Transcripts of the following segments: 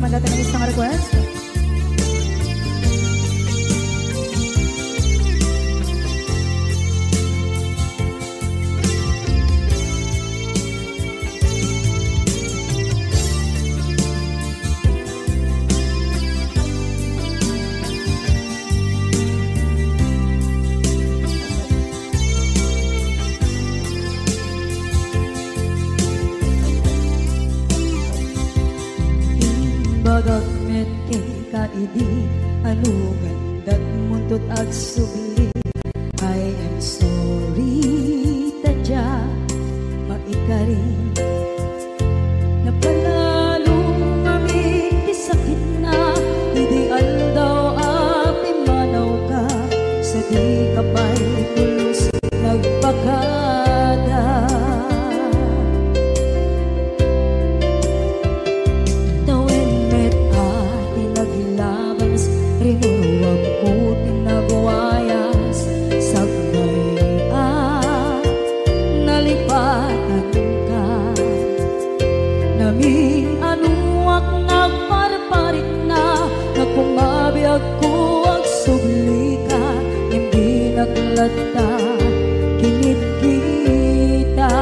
Kumanda ng isang request. Bagamit kay kaidi anugan dat muntot ag subli. I am sorry tadya maikari napanalo kami di sakit na ideal daw api manaw ka sa di kapay pulos nagpakada. Rinuruwag ko tinagwayas sabay nalipatan ka naming anuak nagparparit na nagpumabiyag ko ang subli ka hindi naglata kinit kita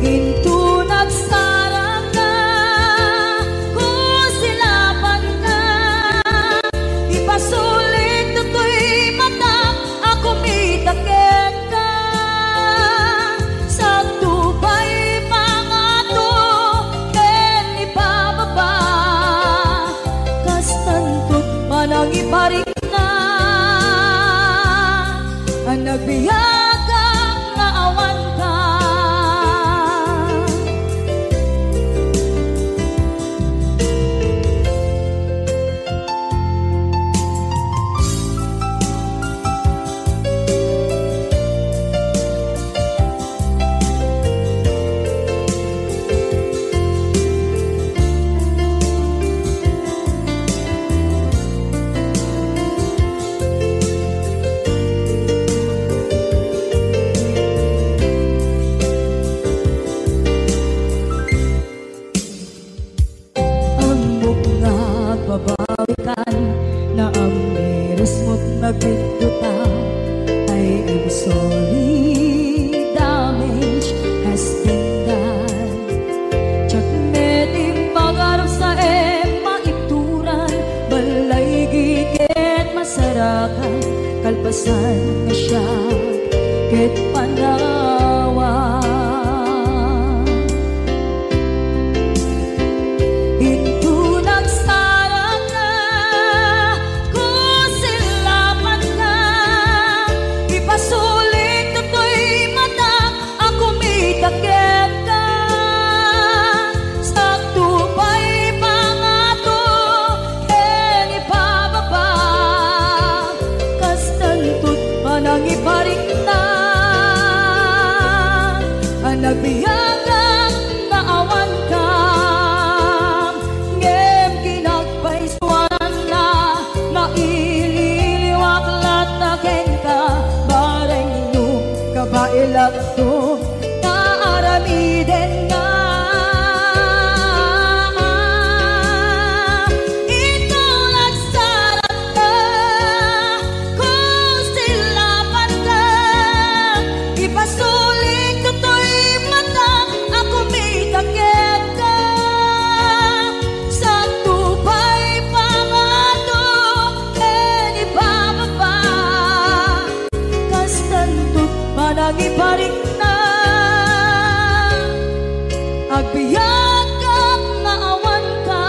into nagsarang ka sulit to'y mata ako mitakit ka sa tubay pangato ken ipababa kastantot manang iparik na ang nagbiyagang nga awan ka. Babawikan na ang miris mo't nagpinduta. I am sorry, damage has been done. Tsak meding magarap sa maituran balay gigit masarakan kalpasan na siya ket panawa. Iparik na ang nagbiyagang naawan ka ngem kinagpaiswanan na naililiwak lataken ka bareng nyo kabailak to naaramiden na. Pasulit to'y mata ako mitakit ka sa tubay pangato ken ipababa kastantot manang iparik na agbiyak kang naawan ka.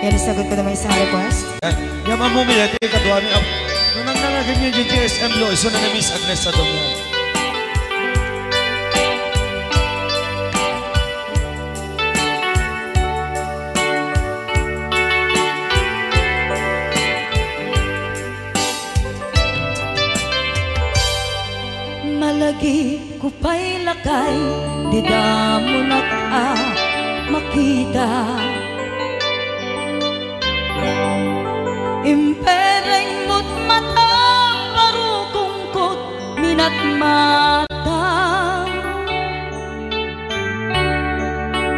Yan, sagot ko naman isang request. Yan, mamumila, di kadwa niya. Nung nangangagan niya yung GSM lo, iso na na-miss Agnes sa doon. Malagi ko pa'y lakay, di damo na makita. Impereng mo't mata, parukungkot minat mata.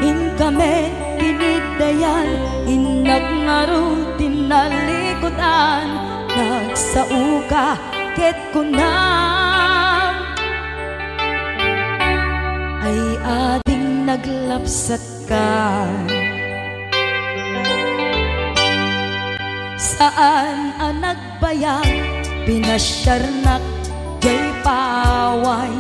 In kami tinidayan, inag ngaro tinalikutan, nagsauka ket kunam ay ading naglapsat ka. Saan ang nagbayag, pinasyarnak jay paway.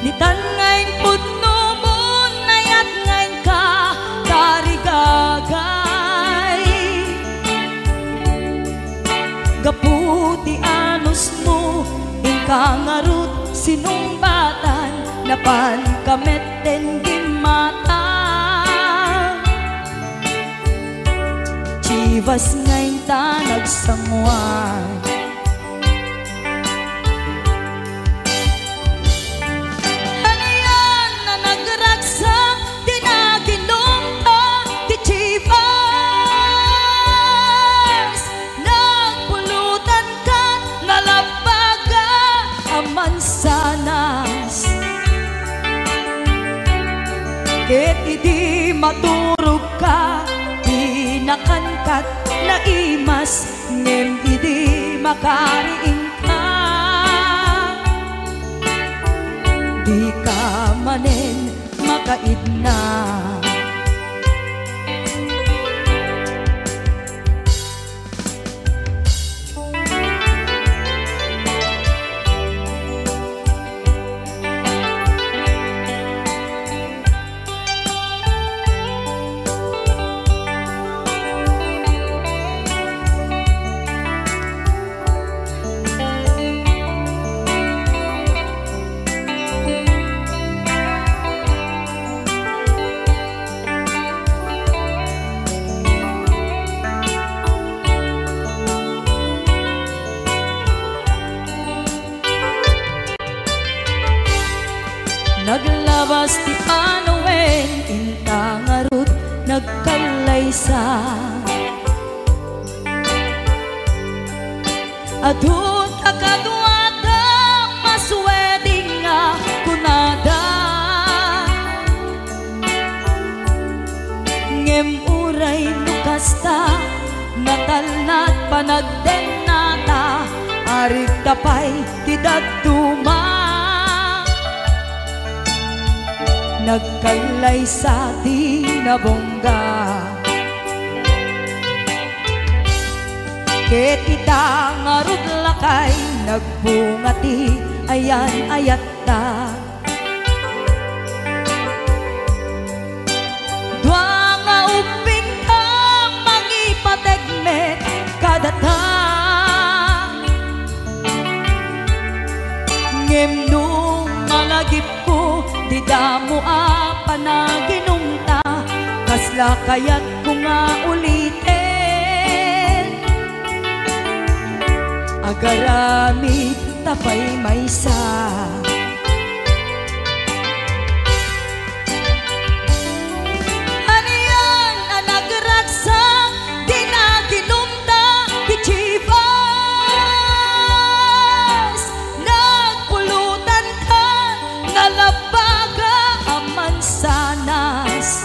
Nitan ngayon putno mo, nayat ngayon ka tarigagay. Gaputi anus mo, ingka ngarut sinumbatan, napan kameten gimata. Chivas ngayon ta nagsamuan, ano yan na nagragsak, tinaginom ta di Chivas. Nagpulutan ka, nalabaga ang mansanas, ket idi maturog ka, nakankat na imas, ngem idi makariing ka. Di ka manen makaidna. Naglabas ti Panoen, inta ngarut nagkalaysa. Adun akadwada masweding nga kunada, ngem uray nukasta natalnat panagdenata, arig tapay ti daduma. Nagkalay sa tinabongga, ket ita ngarud lakay, nagbungati ayan ayat ta. Dua nga uping ka, mangipategmet kadata, ngem nung malagip ko, di damo panaginumta, kasla kaya't ko nga ulitin. Agaramid tapay maysa, ano yan ang nagragsak, di naginumta di Chivas. Nagpulutan ka, nalabaga ang mansanas,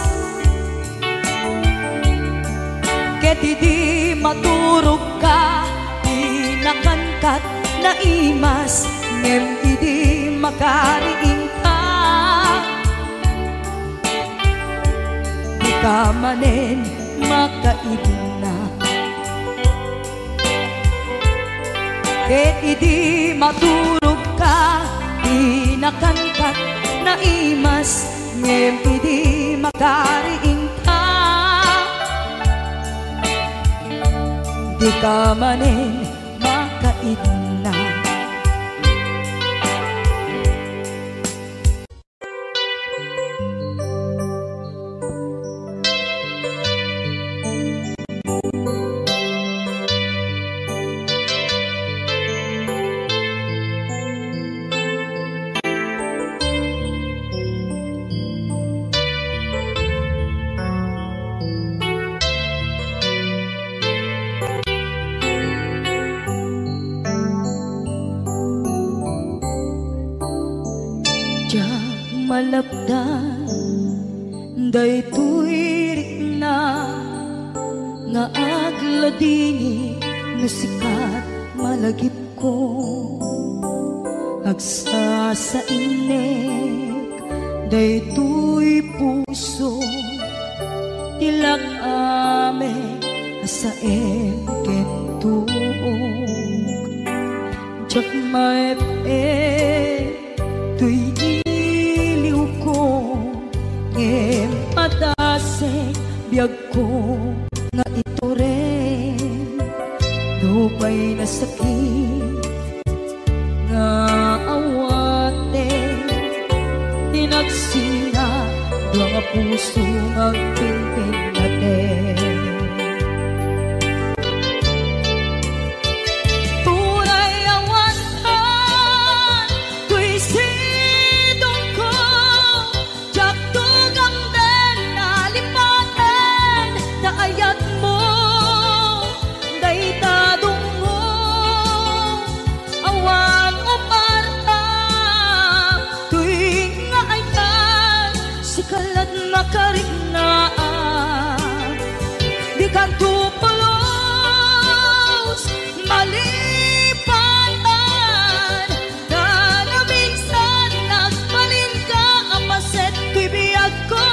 ket idi maturog ka, di nakankat na imas, ngem idi makariing ka. Di ka manen makaidna, ket idi maturog ka, di nakankat na imas, ngem idi makariing ka. Di ka manen makaidna. malabdan daytoy rikna nga agladingi no sikat malagip ko agsa sa inek daytoy puso tilak ame asaem kentuog jak maep tuy iliw ko ngem padasek biyag ko nga ito rin lupay na sakit nga awate tinagsinga dua nga puso magpinpin natin puray awantan tuy sidong ko jak tugang den nalipatan na ayat mo daytadong mo awan umarta tuy nga ayat sikalat makariknaan di ka tupulos malipatan na minsan nagbalin ka apaset tuy biyag ko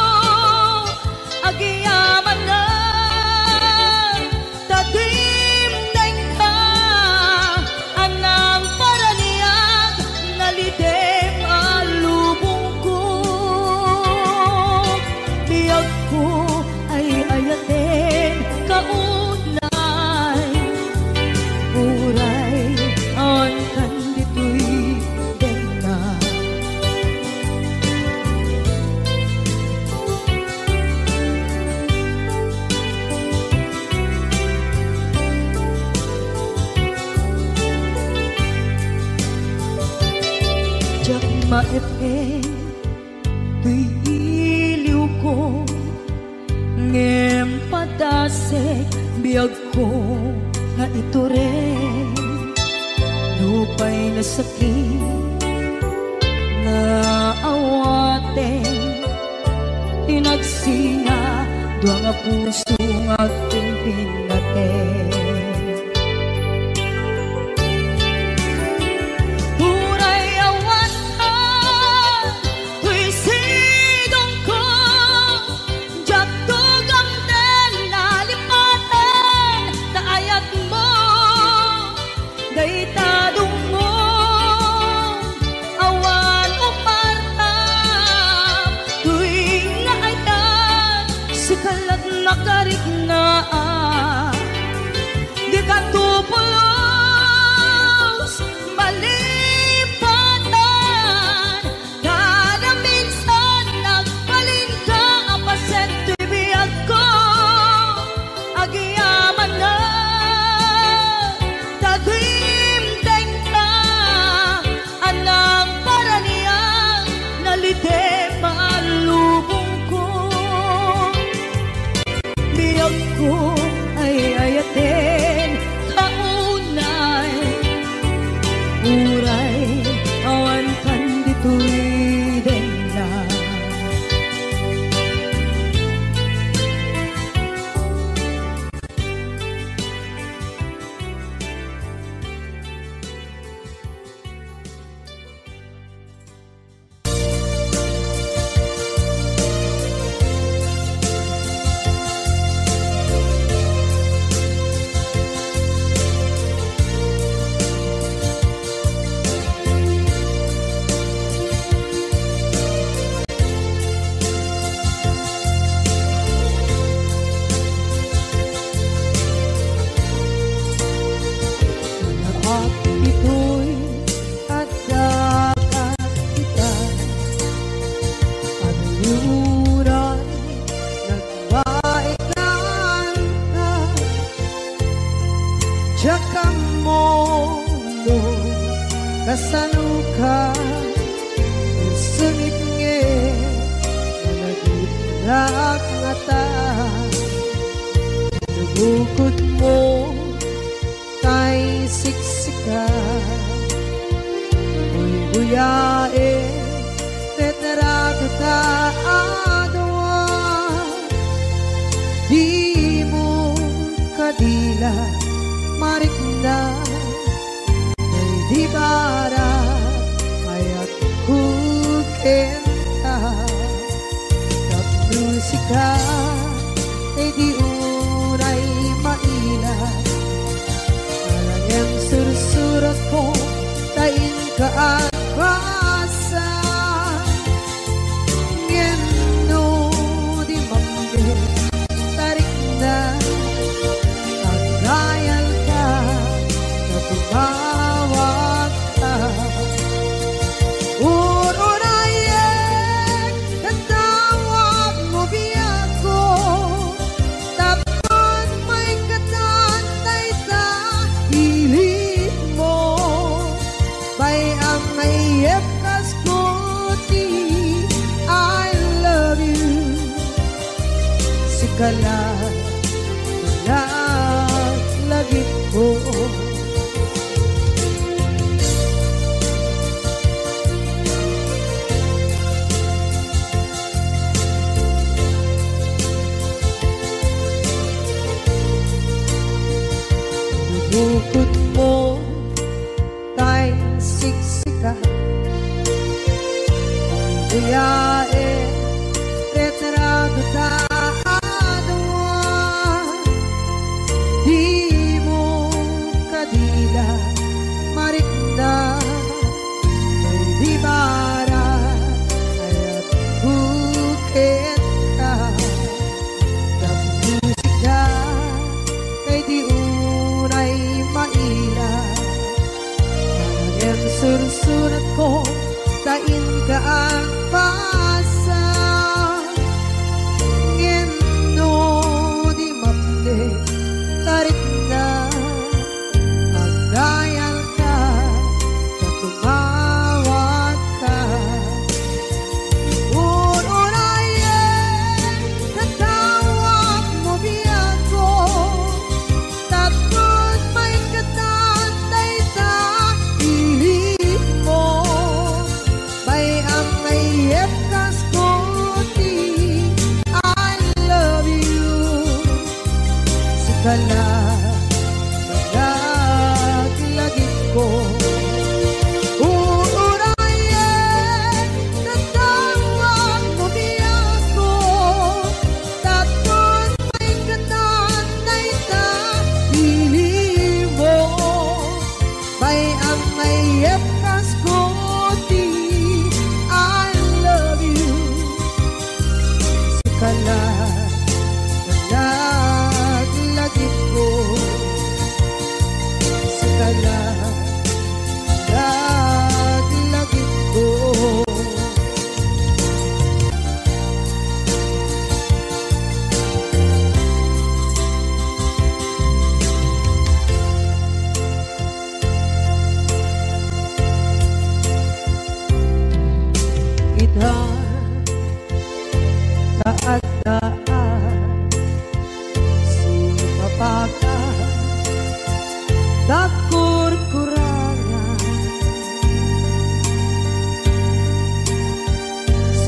agiyaman na tadimdeng ka anang paraniyag nalidem alubong ko biyag ko ay ayatin kaunay uray on kanditoy dena jak maepeng tuy iliw ko ngem padasek biyag ko nga ito rin lupay na sakit nga awate tinagsinga dua nga puso nga pimpin natin puray awantan tuy sidong ko jak tugang den nalipatan na ayat mo daytadong mo awan umarta tuy nga ayat sikalat makariknaan di ka tupulos malipatan kada minsan nagbalin ka apaset tuy biyag ko agiyaman na tadimdeng ka anang paraniyang nalidem alubong ko biyag ko ay ayatin kaunay uray awan kanditoy dena at ito'y agdagat kita panunuran nagbaikan ka jakam mo no kasanuka sengit nge nagitrak ngata nabukod mo kay siksika uy buyae tetragot kadila marikna ay di bara ayat kukenta musika ay di unay maila parang yung sursurat ko tain ka at basa ngeno di mambe tarik na tagayan ka na tumawag ka kala lagi ko bukod mo kay siksika kuyae retrado ta sursurat ko tain ka ang pasa ngeno di mapde tarik na ang dayal ka na tumawag ka unayan katawag mo biyako tapos may katantay ta kala lagi ko uurayan tatawag mo biyako tapos may katantay ta hili mo may ang may epkas ko di I love you kala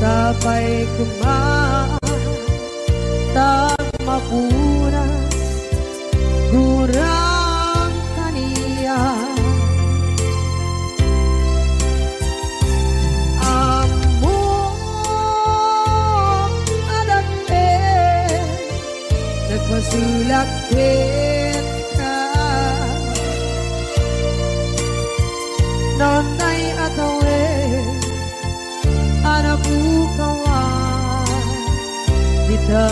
sabay kumatang mapunas gurang kaniya amo adagpe nagmasulak ka nonay atawe anabukawan kita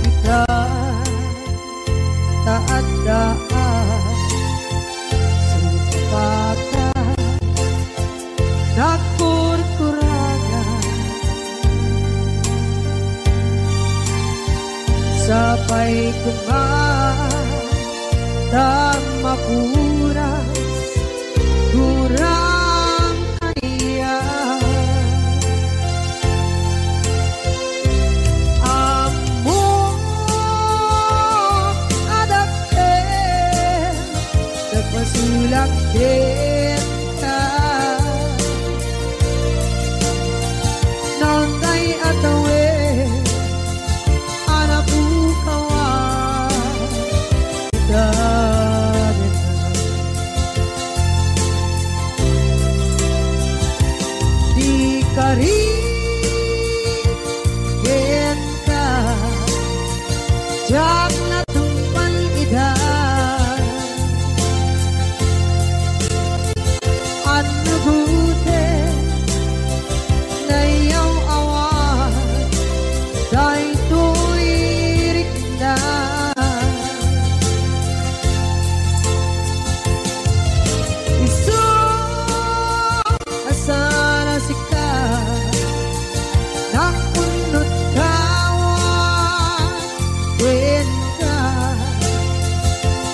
kita taadaan sipaka nakurkuragan sabay kumatang mapuras gurang kaniya amo adakte nagpasulak din ka nonday jak natumpan ida ano gute na yaw awan dahil tuirik na isu asana sika nakunot kawan wenda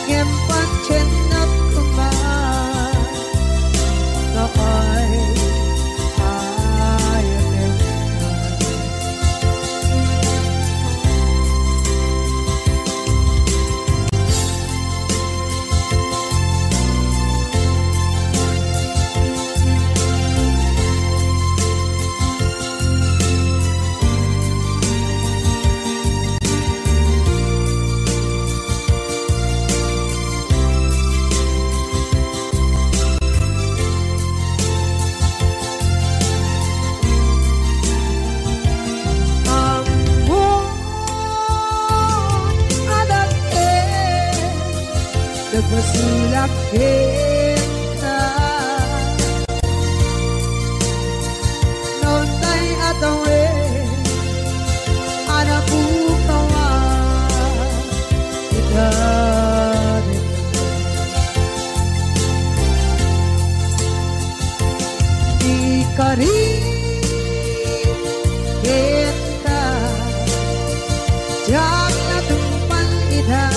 ngempan cenap kuman na nagpasulak kita noon tay atawe anak bukawa kita ikari kita jak natumpan ida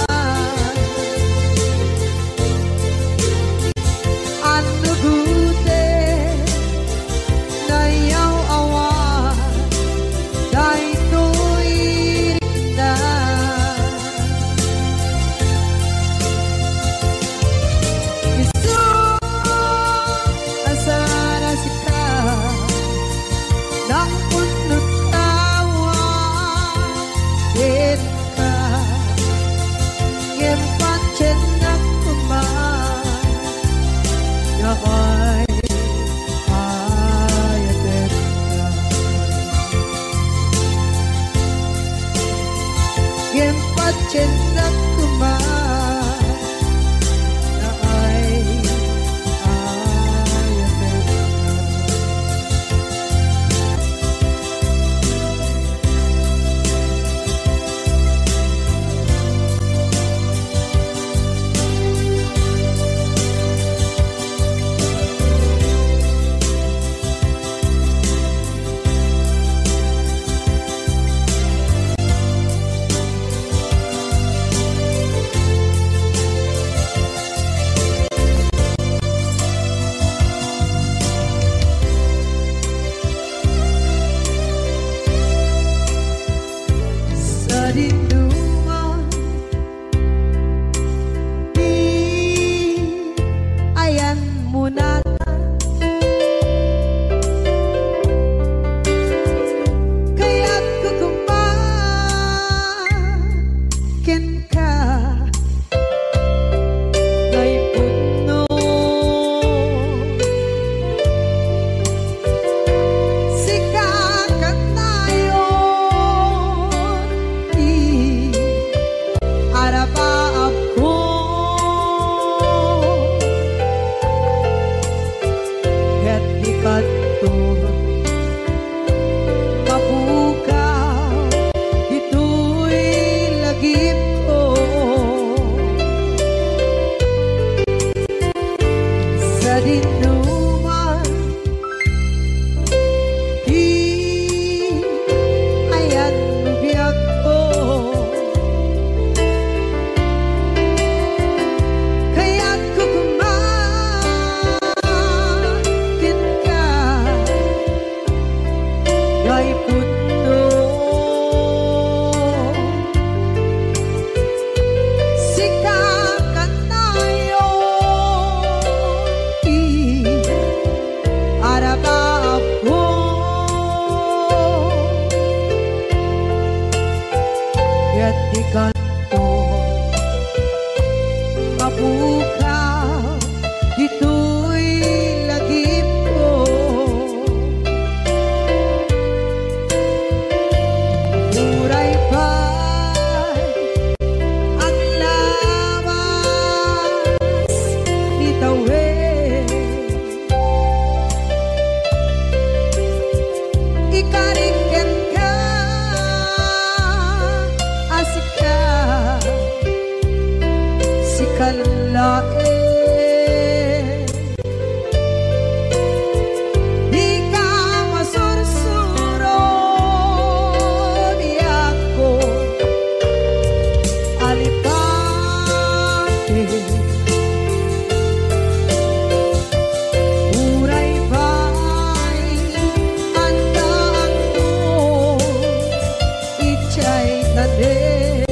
cendak kuman na ay Rinduan di ayan muna kaya't kukumakin ka kay puno sikakat tayo arapa ako ket dikanto mabukaw ito'y lagip ko sa dinuman di ayan biyak ko ay puno sikakat tayo araba ako kaya't dikanto mabukaw dito'y lagip ko tanim.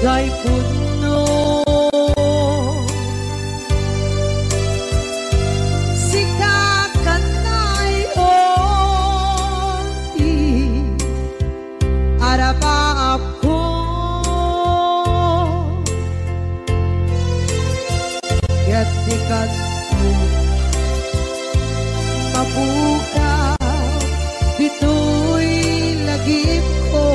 Gay puno sikakanay oti arapa ako gatikat mabuka dito'y lagip ko.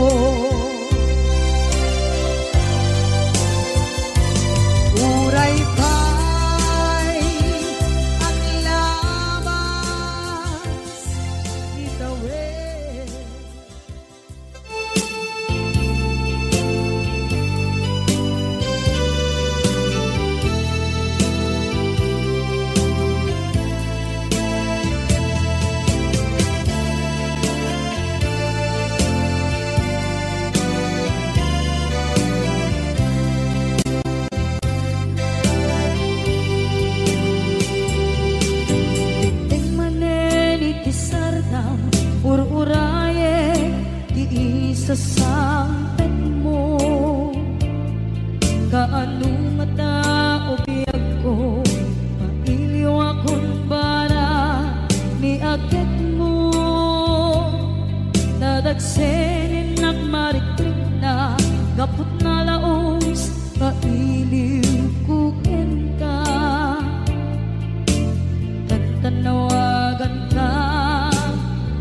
Ur-uraye di sasampet mo kaano mata o biyag ko mailiw akong bara ni agad mo nadagsenin nagmarikrik na gapot na laos mailiw kukin ka tantanawagan ka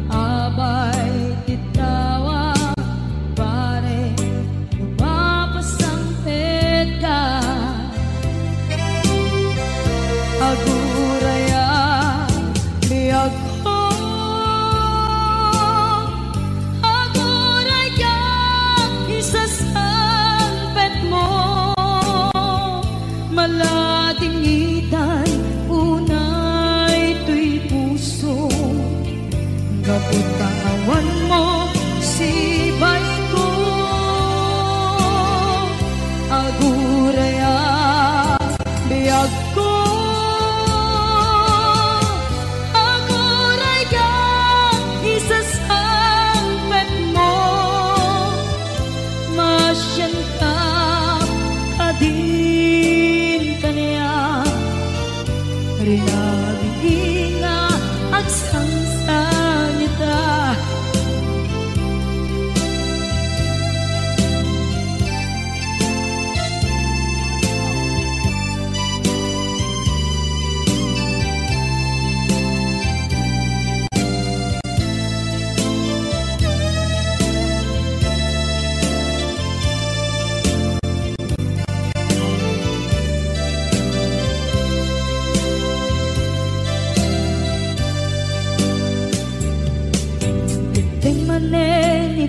abay titawa pare lumapasangpet ka aguraya biyag ko aguraya isasangpet mo malating itay unay tuy puso kaputawan mo sibay ko aguraya biyag ko aguraya isasangpet mo masyan ka kadin kaniya rinabing nga agsangsan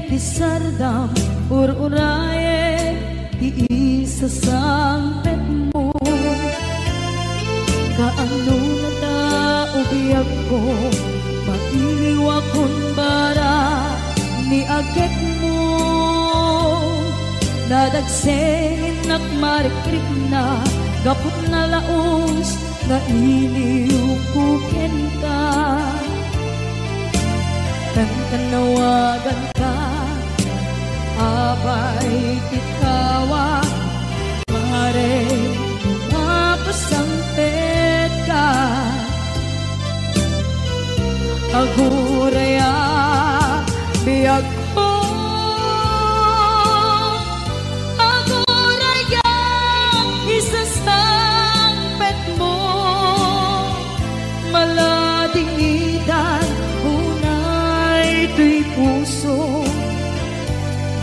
Pisardam ur-uraye di sasampet mo kaano na tao biyag ko mailiw akong bara ni agad mo nadagsenin nakmarikrik na gapot na laos na iliw kukin ka tantanawagan ka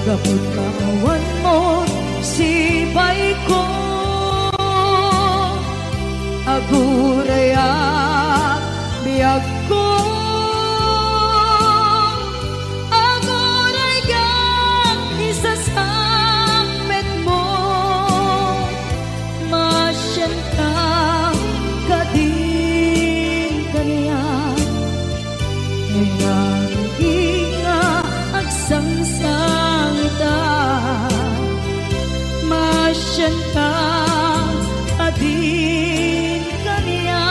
kapag kaawan mo sibay ko aguraya biyag ko aguraya isasambit mo masyan ka kadin kaniya kaya inga agsangsangita masyan ka kadin kaniya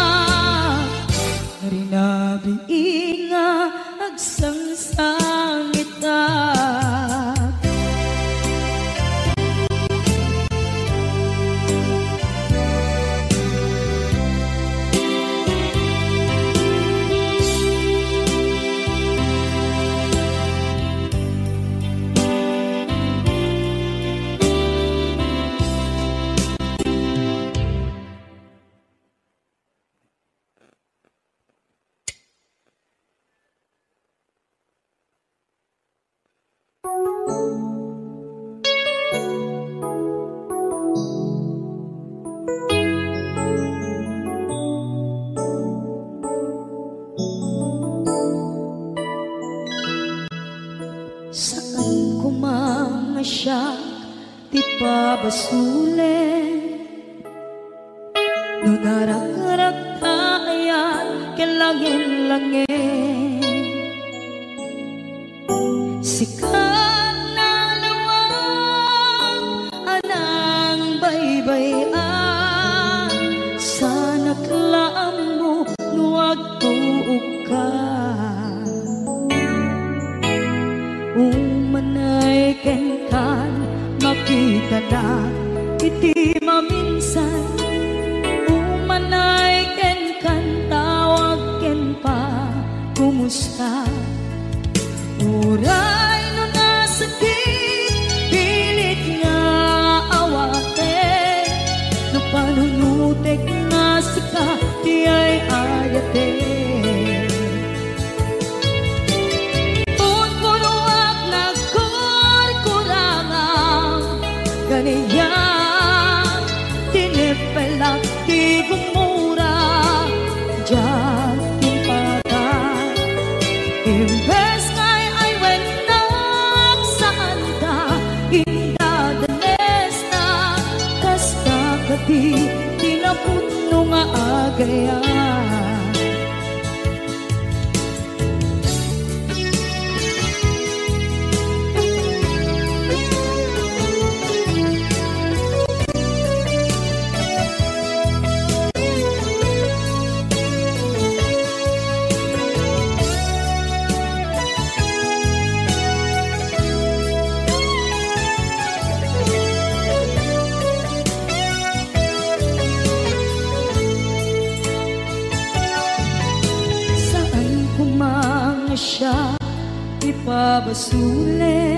rinabi inga agsangsangita. Saan ko mamasyak di pabasulin no narak-arak tayan kilangin-langin sikat na lawang anang baybayan sana klaam mo nuwag tuog ka umanay ken makita na iti maminsan umanay ken tawag ken pa kumusta uray no nasakit pilit nga awate no panunutek nga sika di ay ayate kaniya tinipelak di gumura diyan timpata imbes ngay ay wenak saan ka indadanes na kasta kati tinaputno nga agaya siya ipabasuli